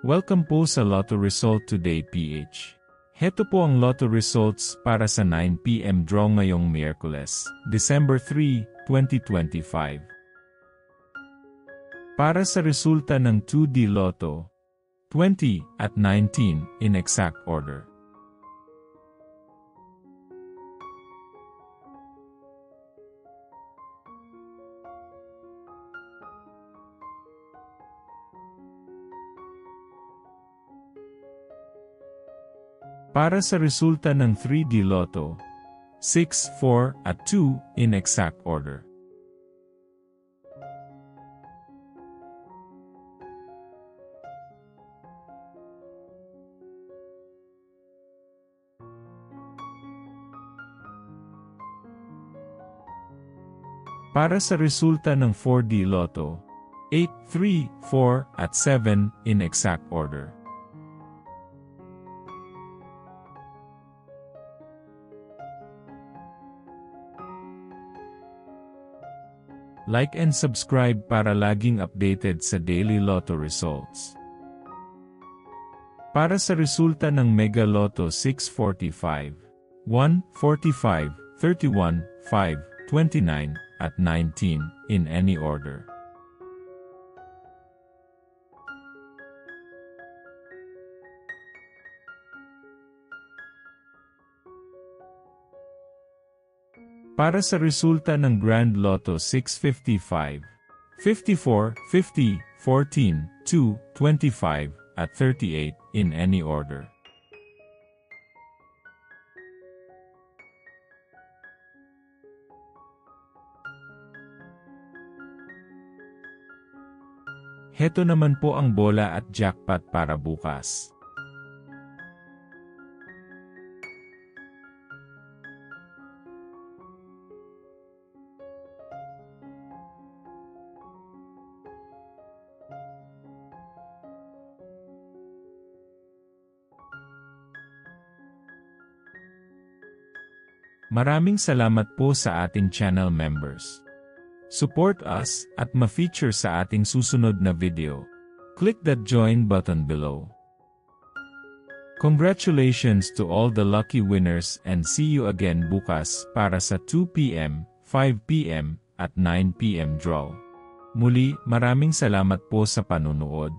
Welcome po sa Lotto Result Today PH. Heto po ang Lotto Results para sa 9 PM draw ngayong Miyerkules, December 3, 2025. Para sa resulta ng 2D Lotto, 20 at 19 in exact order. Para sa resulta ng 3D Lotto, 6, 4, at 2 in exact order. Para sa resulta ng 4D Lotto, 8, 3, 4, at 7 in exact order. Like and subscribe para laging updated sa daily Lotto results. Para sa resulta ng Mega Lotto 645, 1, 45, 31, 5, 29, at 19 in any order. Para sa resulta ng Grand Lotto 655, 54, 50, 14, 2, 25, at 38 in any order. Heto naman po ang bola at jackpot para bukas. Maraming salamat po sa ating channel members. Support us at ma-feature sa ating susunod na video. Click that join button below. Congratulations to all the lucky winners and see you again bukas para sa 2 PM, 5 PM, at 9 PM draw. Muli, maraming salamat po sa panunood.